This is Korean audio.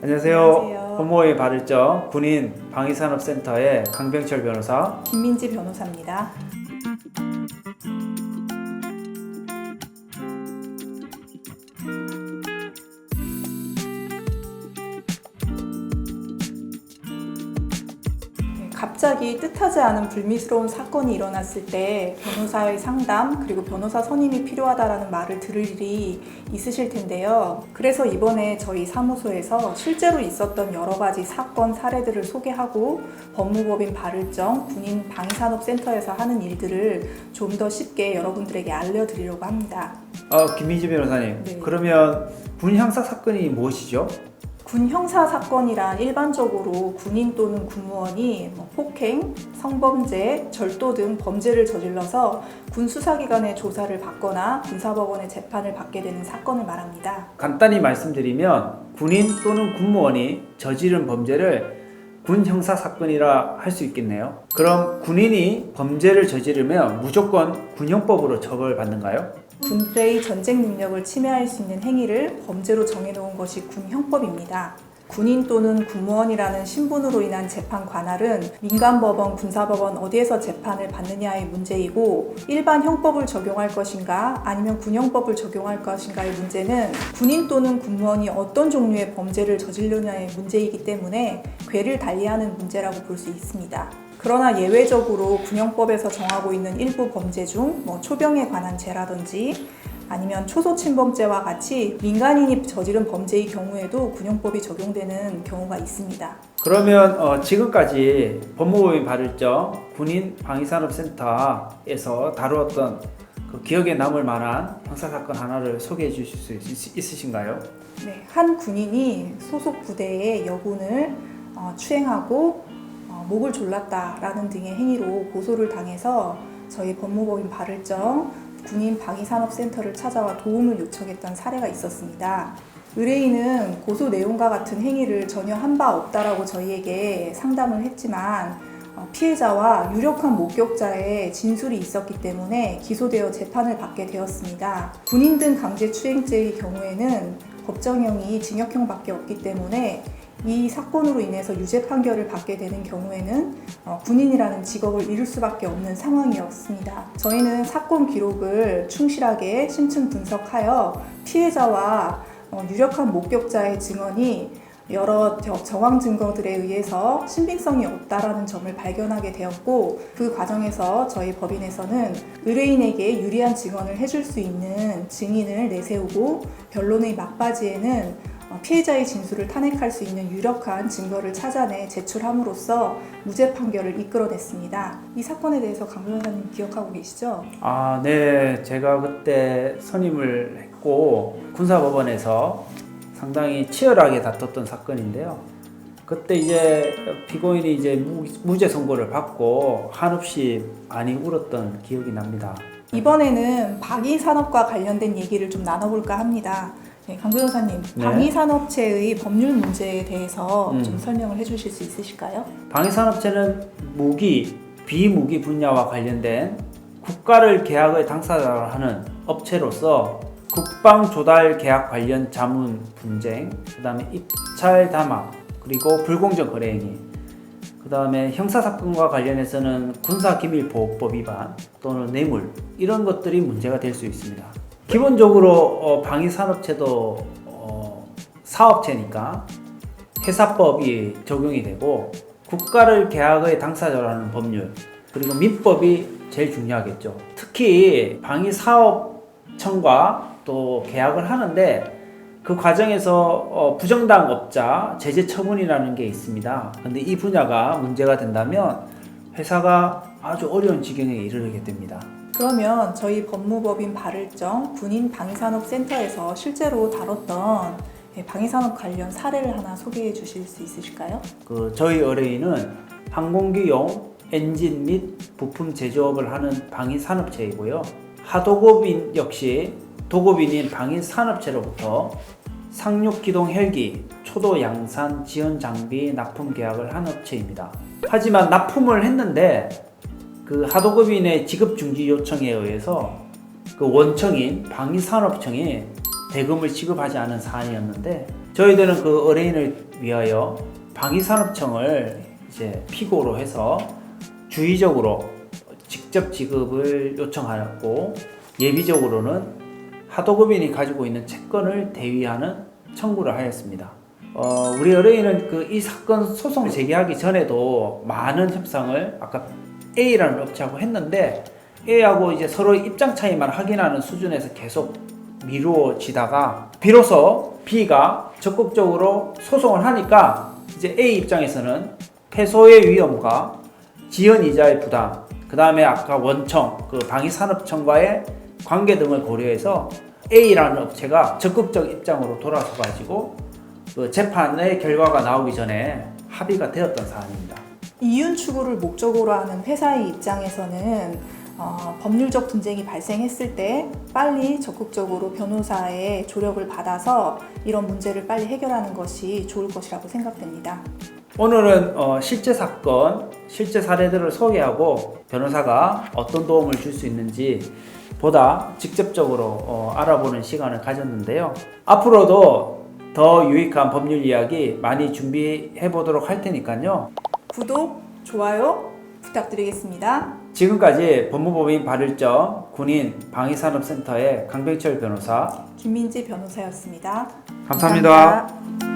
안녕하세요. 법무법인 발을정 군인 방위산업센터의 강병철 변호사, 김민지 변호사입니다. 갑자기 뜻하지 않은 불미스러운 사건이 일어났을 때 변호사의 상담 그리고 변호사 선임이 필요하다라는 말을 들을 일이 있으실 텐데요. 그래서 이번에 저희 사무소에서 실제로 있었던 여러 가지 사건 사례들을 소개하고 법무법인 발을정 군인 방위산업센터에서 하는 일들을 좀 더 쉽게 여러분들에게 알려드리려고 합니다. 김민지 변호사님, 네. 그러면 군 형사 사건이 무엇이죠? 군 형사 사건이란 일반적으로 군인 또는 군무원이 폭행, 성범죄, 절도 등 범죄를 저질러서 군 수사기관의 조사를 받거나 군사법원의 재판을 받게 되는 사건을 말합니다. 간단히 말씀드리면 군인 또는 군무원이 저지른 범죄를 군 형사 사건이라 할 수 있겠네요. 그럼 군인이 범죄를 저지르면 무조건 군형법으로 처벌받는가요? 군대의 전쟁 능력을 침해할 수 있는 행위를 범죄로 정해놓은 것이 군형법입니다. 군인 또는 군무원이라는 신분으로 인한 재판 관할은 민간법원, 군사법원 어디에서 재판을 받느냐의 문제이고, 일반 형법을 적용할 것인가 아니면 군형법을 적용할 것인가의 문제는 군인 또는 군무원이 어떤 종류의 범죄를 저지르냐의 문제이기 때문에 궤를 달리하는 문제라고 볼 수 있습니다. 그러나 예외적으로 군형법에서 정하고 있는 일부 범죄 중 초병에 관한 죄라든지 아니면 초소침범죄와 같이 민간인이 저지른 범죄의 경우에도 군형법이 적용되는 경우가 있습니다. 그러면 지금까지 법무법인 발을정 군인 방위산업센터에서 다루었던 그 기억에 남을 만한 형사사건 하나를 소개해 주실 수 있으신가요? 네, 한 군인이 소속 부대의 여군을 추행하고 목을 졸랐다라는 등의 행위로 고소를 당해서 저희 법무법인 발을정 군인 방위산업센터를 찾아와 도움을 요청했던 사례가 있었습니다. 의뢰인은 고소 내용과 같은 행위를 전혀 한 바 없다라고 저희에게 상담을 했지만 피해자와 유력한 목격자의 진술이 있었기 때문에 기소되어 재판을 받게 되었습니다. 군인 등 강제추행죄의 경우에는 법정형이 징역형밖에 없기 때문에 이 사건으로 인해서 유죄 판결을 받게 되는 경우에는 군인이라는 직업을 잃을 수밖에 없는 상황이었습니다. 저희는 사건 기록을 충실하게 심층 분석하여 피해자와 유력한 목격자의 증언이 여러 정황 증거들에 의해서 신빙성이 없다라는 점을 발견하게 되었고, 그 과정에서 저희 법인에서는 의뢰인에게 유리한 증언을 해줄 수 있는 증인을 내세우고 변론의 막바지에는 피해자의 진술을 탄핵할 수 있는 유력한 증거를 찾아내 제출함으로써 무죄 판결을 이끌어냈습니다. 이 사건에 대해서 강 변호사님 기억하고 계시죠? 네. 제가 그때 선임을 했고 군사법원에서 상당히 치열하게 다퉜던 사건인데요. 그때 이제 피고인이 이제 무죄 선고를 받고 한없이 많이 울었던 기억이 납니다. 이번에는 방위산업과 관련된 얘기를 좀 나눠볼까 합니다. 네, 강 변호사님, 네. 방위산업체의 법률 문제에 대해서 좀 설명을 해주실 수 있으실까요? 방위산업체는 무기, 비무기 분야와 관련된 국가를 계약의 당사자로 하는 업체로서 국방 조달 계약 관련 자문 분쟁, 그 다음에 입찰 담합, 그리고 불공정 거래 행위, 그 다음에 형사사건과 관련해서는 군사기밀보호법 위반 또는 뇌물, 이런 것들이 문제가 될 수 있습니다. 기본적으로 방위산업체도 사업체니까 회사법이 적용이 되고, 국가를 계약의 당사자로 하는 법률, 그리고 민법이 제일 중요하겠죠. 특히 방위사업청과 또 계약을 하는데 그 과정에서 부정당 업자 제재 처분이라는 게 있습니다. 근데 이 분야가 문제가 된다면 회사가 아주 어려운 지경에 이르게 됩니다. 그러면 저희 법무법인 발을정 군인 방위산업센터에서 실제로 다뤘던 방위산업 관련 사례를 하나 소개해 주실 수 있으실까요? 저희 의뢰인은 항공기용 엔진 및 부품 제조업을 하는 방위산업체이고요. 하도급인 역시 도급인인 방위산업체로부터 상륙기동 헬기, 초도 양산 지원 장비 납품 계약을 한 업체입니다. 하지만 납품을 했는데 그 하도급인의 지급 중지 요청에 의해서 그 원청인 방위산업청이 대금을 지급하지 않은 사안이었는데, 저희들은 그 의뢰인을 위하여 방위산업청을 이제 피고로 해서 주의적으로 직접 지급을 요청하고 예비적으로는 하도급인이 가지고 있는 채권을 대위하는 청구를 하였습니다. 우리 의뢰인은 이 사건 소송 제기하기 전에도 많은 협상을 아까 A라는 업체하고 했는데 A하고 이제 서로 입장 차이만 확인하는 수준에서 계속 미루어지다가 비로소 B가 적극적으로 소송을 하니까 이제 A 입장에서는 패소의 위험과 지연 이자의 부담, 그 다음에 아까 원청, 방위산업청과의 관계 등을 고려해서 A라는 업체가 적극적 입장으로 돌아서 가지고 재판의 결과가 나오기 전에 합의가 되었던 사안입니다. 이윤 추구를 목적으로 하는 회사의 입장에서는 법률적 분쟁이 발생했을 때 빨리 적극적으로 변호사의 조력을 받아서 이런 문제를 빨리 해결하는 것이 좋을 것이라고 생각됩니다. 오늘은 실제 사건, 실제 사례들을 소개하고 변호사가 어떤 도움을 줄 수 있는지 보다 직접적으로 알아보는 시간을 가졌는데요. 앞으로도 더 유익한 법률 이야기 많이 준비해 보도록 할 테니까요. 구독, 좋아요 부탁드리겠습니다. 지금까지 법무법인 발을정 군인 방위산업센터의 강병철 변호사 김민지 변호사였습니다. 감사합니다.